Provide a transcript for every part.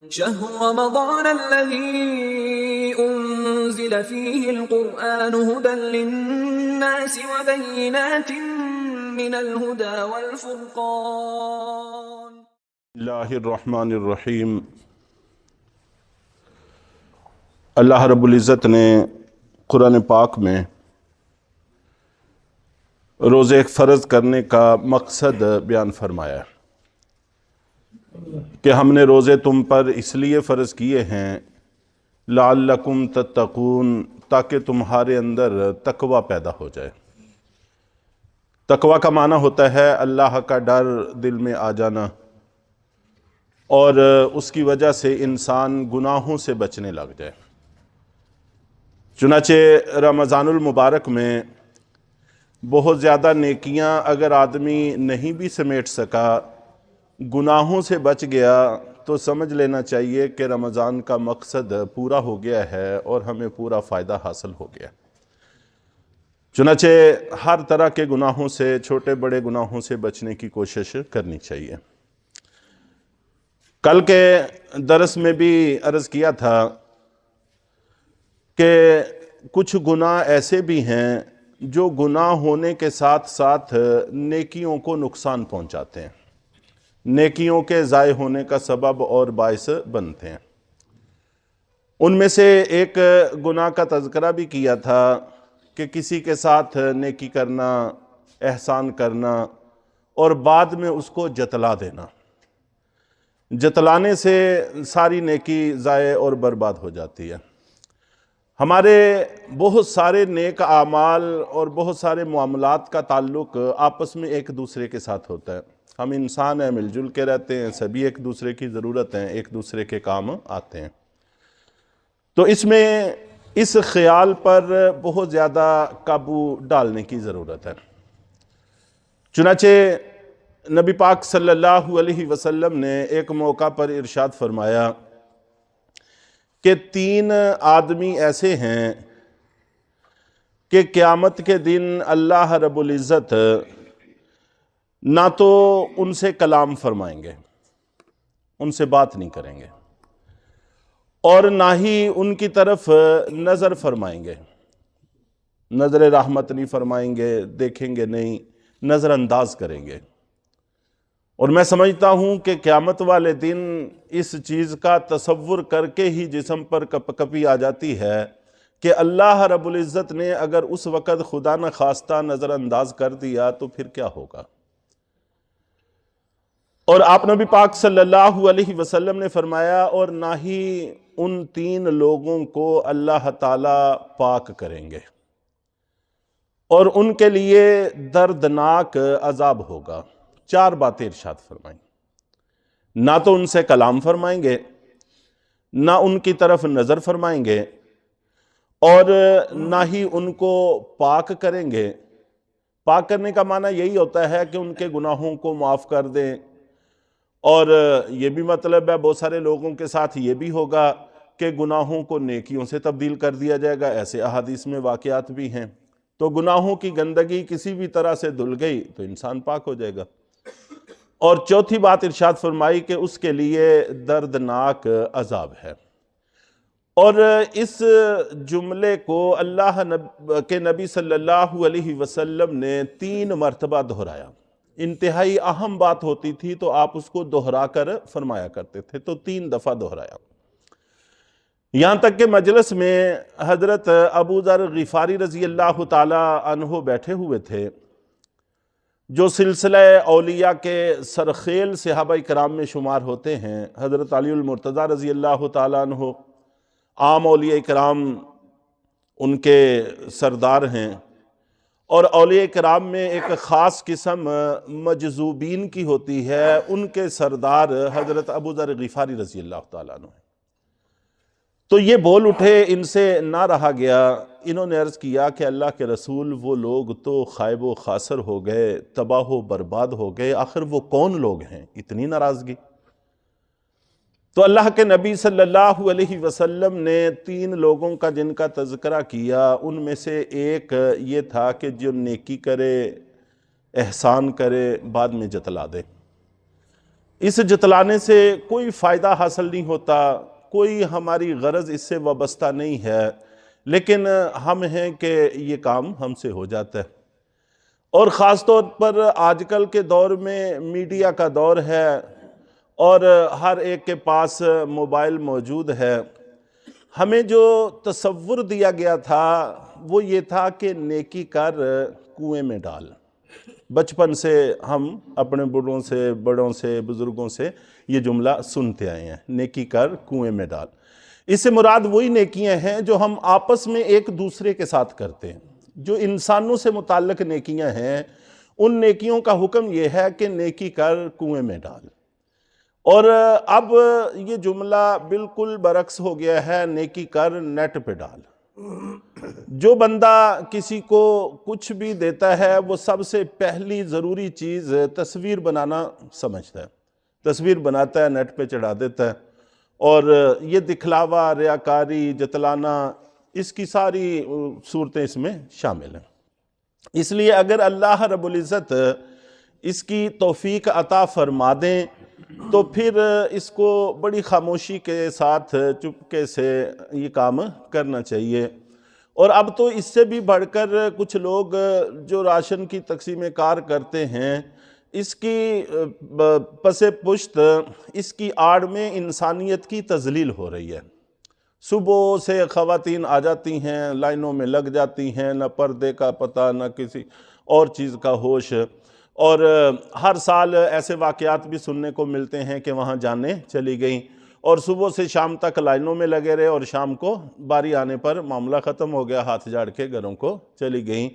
شهر رمضان الذي أنزل فيه القرآن هدى للناس وبينات من الهدى والفرقان. اللہ الرحمن الرحیم۔ اللہ رب العزت نے قرآن پاک میں روزے فرض کرنے کا مقصد بیان فرمایا ہے کہ ہم نے روزے تم پر اس لیے فرض کیے ہیں لعلکم تتقون، تاکہ تمہارے اندر تقوی پیدا ہو جائے۔ تقوی کا معنی ہوتا ہے اللہ کا ڈر دل میں آ جانا، اور اس کی وجہ سے انسان گناہوں سے بچنے لگ جائے۔ چنانچہ رمضان المبارک میں بہت زیادہ نیکیاں اگر آدمی نہیں بھی سمیٹ سکا، گناہوں سے بچ گیا، تو سمجھ لینا چاہیے کہ رمضان کا مقصد پورا ہو گیا ہے اور ہمیں پورا فائدہ حاصل ہو گیا۔ چنانچہ ہر طرح کے گناہوں سے، چھوٹے بڑے گناہوں سے بچنے کی کوشش کرنی چاہیے۔ کل کے درس میں بھی عرض کیا تھا کہ کچھ گناہ ایسے بھی ہیں جو گناہ ہونے کے ساتھ ساتھ نیکیوں کو نقصان پہنچاتے ہیں، نیکیوں کے ضائع ہونے کا سبب اور باعث بنتے ہیں۔ ان میں سے ایک گناہ کا تذکرہ بھی کیا تھا کہ کسی کے ساتھ نیکی کرنا، احسان کرنا اور بعد میں اس کو جتلا دینا۔ جتلانے سے ساری نیکی ضائع اور برباد ہو جاتی ہے۔ ہمارے بہت سارے نیک اعمال اور بہت سارے معاملات کا تعلق آپس میں ایک دوسرے کے ساتھ ہوتا ہے۔ ہم انسان ہیں، مل جل کے رہتے ہیں، سبھی ایک دوسرے کی ضرورت ہیں، ایک دوسرے کے کام آتے ہیں۔ تو اس میں اس خیال پر بہت زیادہ قابو ڈالنے کی ضرورت ہے۔ چنانچہ نبی پاک صلی اللہ علیہ وسلم نے ایک موقع پر ارشاد فرمایا کہ 3 آدمی ایسے ہیں کہ قیامت کے دن اللہ رب العزت نہ تو ان سے کلام فرمائیں گے، ان سے بات نہیں کریں گے، اور نہ ہی ان کی طرف نظر فرمائیں گے، نظر رحمت نہیں فرمائیں گے، دیکھیں گے نہیں، نظر انداز کریں گے۔ اور میں سمجھتا ہوں کہ قیامت والے دن اس چیز کا تصور کر کے ہی جسم پر کپ کپی آ جاتی ہے کہ اللہ رب العزت نے اگر اس وقت خدا نخواستہ نظر انداز کر دیا تو پھر کیا ہوگا۔ اور آپ نبی پاک صلی اللہ علیہ وسلم نے فرمایا اور نہ ہی ان 3 لوگوں کو اللہ تعالیٰ پاک کریں گے، اور ان کے لیے دردناک عذاب ہوگا۔ 4 باتیں ارشاد فرمائیں۔ نہ تو ان سے کلام فرمائیں گے، نہ ان کی طرف نظر فرمائیں گے، اور نہ ہی ان کو پاک کریں گے۔ پاک کرنے کا معنی یہی ہوتا ہے کہ ان کے گناہوں کو معاف کر دیں، اور یہ بھی مطلب ہے بہت سارے لوگوں کے ساتھ یہ بھی ہوگا کہ گناہوں کو نیکیوں سے تبدیل کر دیا جائے گا۔ ایسے احادیث میں واقعات بھی ہیں۔ تو گناہوں کی گندگی کسی بھی طرح سے دھل گئی تو انسان پاک ہو جائے گا۔ اور چوتھی بات ارشاد فرمائی کہ اس کے لیے دردناک عذاب ہے۔ اور اس جملے کو اللہ کے نبی صلی اللہ علیہ وسلم نے 3 مرتبہ دہرایا۔ انتہائی اہم بات ہوتی تھی تو آپ اس کو دہرا کر فرمایا کرتے تھے، تو 3 دفعہ دہرایا۔ یہاں تک کہ مجلس میں حضرت ابو ذر غفاری رضی اللہ تعالی عنہ بیٹھے ہوئے تھے، جو سلسلہ اولیاء کے سرخیل صحابہ کرام میں شمار ہوتے ہیں۔ حضرت علی المرتضیٰ رضی اللہ تعالیٰ عنہ عام اولیاء کرام ان کے سردار ہیں، اور اولیاء کرام میں ایک خاص قسم مجذوبین کی ہوتی ہے، ان کے سردار حضرت ابو ذر غفاری رضی اللہ تعالیٰ عنہ ہیں۔ تو یہ بول اٹھے، ان سے نہ رہا گیا، انہوں نے عرض کیا کہ اللہ کے رسول وہ لوگ تو خائب و خاسر ہو گئے، تباہ و برباد ہو گئے، آخر وہ کون لوگ ہیں؟ اتنی ناراضگی۔ تو اللہ کے نبی صلی اللہ علیہ وسلم نے 3 لوگوں کا جن کا تذکرہ کیا، ان میں سے ایک یہ تھا کہ جو نیکی کرے، احسان کرے، بعد میں جتلا دے۔ اس جتلانے سے کوئی فائدہ حاصل نہیں ہوتا، کوئی ہماری غرض اس سے وابستہ نہیں ہے، لیکن ہم ہیں کہ یہ کام ہم سے ہو جاتا ہے۔ اور خاص طور پر آج کل کے دور میں میڈیا کا دور ہے اور ہر ایک کے پاس موبائل موجود ہے۔ ہمیں جو تصور دیا گیا تھا وہ یہ تھا کہ نیکی کر کنویں میں ڈال۔ بچپن سے ہم اپنے بڑوں سے بزرگوں سے یہ جملہ سنتے آئے ہیں، نیکی کر کنویں میں ڈال۔ اس سے مراد وہی نیکیاں ہیں جو ہم آپس میں ایک دوسرے کے ساتھ کرتے ہیں۔ جو انسانوں سے متعلق نیکیاں ہیں ان نیکیوں کا حکم یہ ہے کہ نیکی کر کنویں میں ڈال۔ اور اب یہ جملہ بالکل برعکس ہو گیا ہے، نیکی کر نیٹ پہ ڈال۔ جو بندہ کسی کو کچھ بھی دیتا ہے وہ سب سے پہلی ضروری چیز تصویر بنانا سمجھتا ہے، تصویر بناتا ہے، نیٹ پہ چڑھا دیتا ہے، اور یہ دکھلاوا، ریاکاری، جتلانا، اس کی ساری صورتیں اس میں شامل ہیں۔ اس لیے اگر اللہ رب العزت اس کی توفیق عطا فرما دیں تو پھر اس کو بڑی خاموشی کے ساتھ چپکے سے یہ کام کرنا چاہیے۔ اور اب تو اس سے بھی بڑھ کر کچھ لوگ جو راشن کی تقسیم کار کرتے ہیں، اس کی پس پشت اس کی آڑ میں انسانیت کی تذلیل ہو رہی ہے۔ صبح سے خواتین آ جاتی ہیں، لائنوں میں لگ جاتی ہیں، نہ پردے کا پتہ نہ کسی اور چیز کا ہوش، اور ہر سال ایسے واقعات بھی سننے کو ملتے ہیں کہ وہاں جانیں چلی گئیں، اور صبح سے شام تک لائنوں میں لگے رہے اور شام کو باری آنے پر معاملہ ختم ہو گیا، ہاتھ جھاڑ کے گھروں کو چلی گئیں۔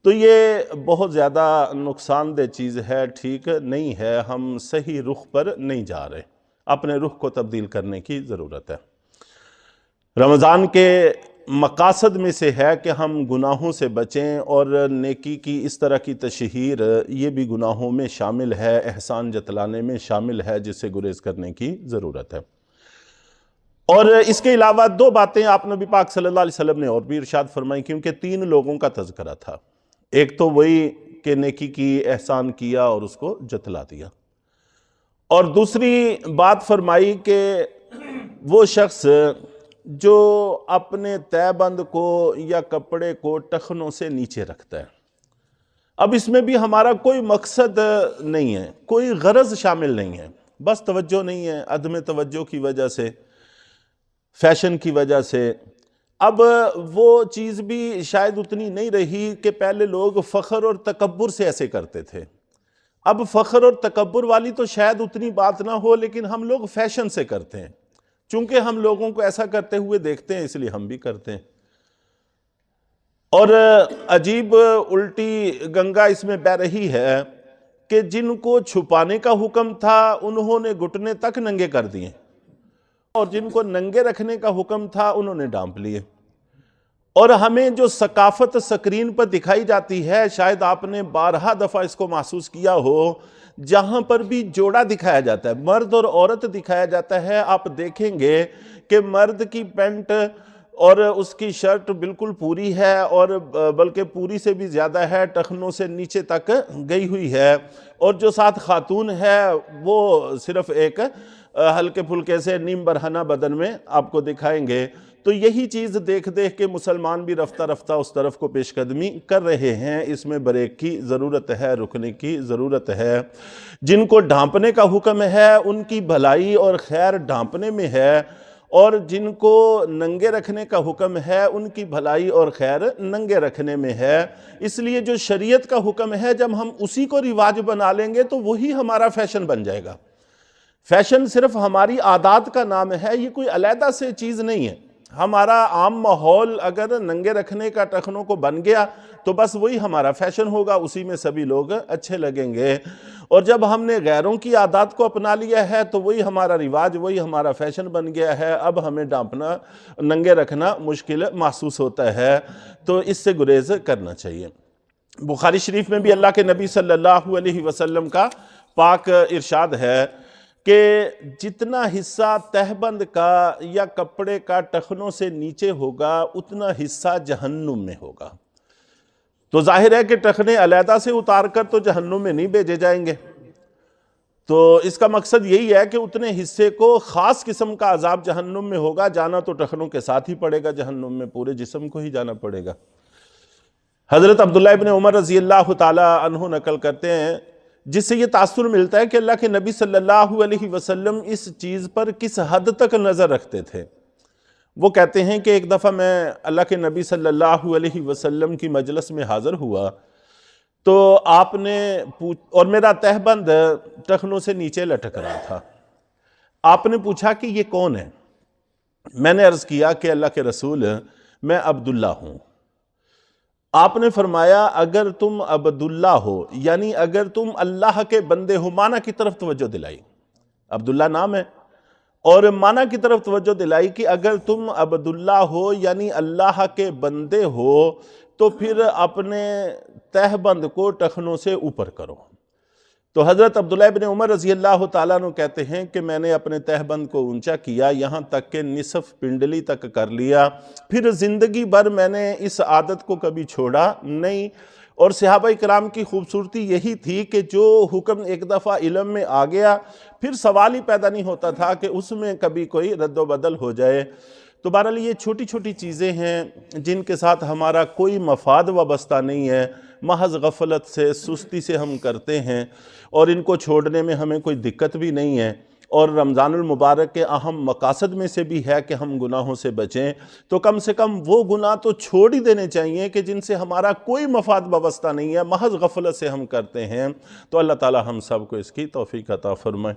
تو یہ بہت زیادہ نقصان دہ چیز ہے، ٹھیک نہیں ہے، ہم صحیح رخ پر نہیں جا رہے، اپنے رخ کو تبدیل کرنے کی ضرورت ہے۔ رمضان کے مقاصد میں سے ہے کہ ہم گناہوں سے بچیں، اور نیکی کی اس طرح کی تشہیر یہ بھی گناہوں میں شامل ہے، احسان جتلانے میں شامل ہے، جس سے گریز کرنے کی ضرورت ہے۔ اور اس کے علاوہ دو باتیں آپ نبی پاک صلی اللہ علیہ وسلم نے اور بھی ارشاد فرمائی، کیونکہ تین لوگوں کا تذکرہ تھا۔ ایک تو وہی کہ نیکی کی، احسان کیا اور اس کو جتلا دیا، اور دوسری بات فرمائی کہ وہ شخص جو اپنے تہہ بند کو یا کپڑے کو ٹخنوں سے نیچے رکھتا ہے۔ اب اس میں بھی ہمارا کوئی مقصد نہیں ہے، کوئی غرض شامل نہیں ہے، بس توجہ نہیں ہے، عدم توجہ کی وجہ سے، فیشن کی وجہ سے۔ اب وہ چیز بھی شاید اتنی نہیں رہی کہ پہلے لوگ فخر اور تکبر سے ایسے کرتے تھے۔ اب فخر اور تکبر والی تو شاید اتنی بات نہ ہو، لیکن ہم لوگ فیشن سے کرتے ہیں، چونکہ ہم لوگوں کو ایسا کرتے ہوئے دیکھتے ہیں اس لیے ہم بھی کرتے ہیں۔ اور عجیب الٹی گنگا اس میں بہہ رہی ہے کہ جن کو چھپانے کا حکم تھا انہوں نے گھٹنے تک ننگے کر دیے، اور جن کو ننگے رکھنے کا حکم تھا انہوں نے ڈانپ لیے۔ اور ہمیں جو ثقافت سکرین پر دکھائی جاتی ہے، شاید آپ نے بارہا دفعہ اس کو محسوس کیا ہو، جہاں پر بھی جوڑا دکھایا جاتا ہے، مرد اور عورت دکھایا جاتا ہے، آپ دیکھیں گے کہ مرد کی پینٹ اور اس کی شرٹ بالکل پوری ہے، اور بلکہ پوری سے بھی زیادہ ہے، ٹخنوں سے نیچے تک گئی ہوئی ہے، اور جو ساتھ خاتون ہے وہ صرف ایک ہلکے پھلکے سے نیم برہنہ بدن میں آپ کو دکھائیں گے۔ تو یہی چیز دیکھ دیکھ کے مسلمان بھی رفتہ رفتہ اس طرف کو پیش قدمی کر رہے ہیں۔ اس میں بریک کی ضرورت ہے، رکنے کی ضرورت ہے۔ جن کو ڈھانپنے کا حکم ہے ان کی بھلائی اور خیر ڈھانپنے میں ہے، اور جن کو ننگے رکھنے کا حکم ہے ان کی بھلائی اور خیر ننگے رکھنے میں ہے۔ اس لیے جو شریعت کا حکم ہے جب ہم اسی کو رواج بنا لیں گے تو وہی ہمارا فیشن بن جائے گا۔ فیشن صرف ہماری عادات کا نام ہے، یہ کوئی علیحدہ سے چیز نہیں ہے۔ ہمارا عام ماحول اگر ننگے رکھنے کا ٹخنوں کو بن گیا تو بس وہی ہمارا فیشن ہوگا، اسی میں سبھی لوگ اچھے لگیں گے۔ اور جب ہم نے غیروں کی عادات کو اپنا لیا ہے تو وہی ہمارا رواج، وہی ہمارا فیشن بن گیا ہے۔ اب ہمیں ڈانپنا، ننگے رکھنا مشکل محسوس ہوتا ہے، تو اس سے گریز کرنا چاہیے۔ بخاری شریف میں بھی اللہ کے نبی صلی اللہ علیہ وسلم کا پاک ارشاد ہے کہ جتنا حصہ تہبند کا یا کپڑے کا ٹخنوں سے نیچے ہوگا اتنا حصہ جہنم میں ہوگا۔ تو ظاہر ہے کہ ٹخنے علیحدہ سے اتار کر تو جہنم میں نہیں بھیجے جائیں گے، تو اس کا مقصد یہی ہے کہ اتنے حصے کو خاص قسم کا عذاب جہنم میں ہوگا، جانا تو ٹخنوں کے ساتھ ہی پڑے گا جہنم میں، پورے جسم کو ہی جانا پڑے گا۔ حضرت عبداللہ ابن عمر رضی اللہ تعالی عنہ نقل کرتے ہیں، جس سے یہ تاثر ملتا ہے کہ اللہ کے نبی صلی اللہ علیہ وسلم اس چیز پر کس حد تک نظر رکھتے تھے۔ وہ کہتے ہیں کہ ایک دفعہ میں اللہ کے نبی صلی اللہ علیہ وسلم کی مجلس میں حاضر ہوا تو آپ نے اور میرا تہبند ٹخنوں سے نیچے لٹک رہا تھا۔ آپ نے پوچھا کہ یہ کون ہے؟ میں نے عرض کیا کہ اللہ کے رسول میں عبداللہ ہوں۔ آپ نے فرمایا اگر تم عبداللہ ہو یعنی اگر تم اللہ کے بندے ہو، معنی کی طرف توجہ دلائی، عبداللہ نام ہے اور معنی کی طرف توجہ دلائی کہ اگر تم عبداللہ ہو یعنی اللہ کے بندے ہو تو پھر اپنے تہبند کو ٹخنوں سے اوپر کرو۔ تو حضرت عبداللہ ابن عمر رضی اللہ تعالیٰ عنہ کہتے ہیں کہ میں نے اپنے تہبند کو اونچا کیا یہاں تک کہ نصف پنڈلی تک کر لیا، پھر زندگی بھر میں نے اس عادت کو کبھی چھوڑا نہیں۔ اور صحابہ کرام کی خوبصورتی یہی تھی کہ جو حکم ایک دفعہ علم میں آ گیا پھر سوال ہی پیدا نہیں ہوتا تھا کہ اس میں کبھی کوئی رد و بدل ہو جائے۔ تو بہرحال یہ چھوٹی چھوٹی چیزیں ہیں جن کے ساتھ ہمارا کوئی مفاد وابستہ نہیں ہے، محض غفلت سے سستی سے ہم کرتے ہیں اور ان کو چھوڑنے میں ہمیں کوئی دقت بھی نہیں ہے۔ اور رمضان المبارک کے اہم مقاصد میں سے بھی ہے کہ ہم گناہوں سے بچیں، تو کم سے کم وہ گناہ تو چھوڑ ہی دینے چاہیے کہ جن سے ہمارا کوئی مفاد وابستہ نہیں ہے، محض غفلت سے ہم کرتے ہیں۔ تو اللہ تعالی ہم سب کو اس کی توفیق عطا فرمائے۔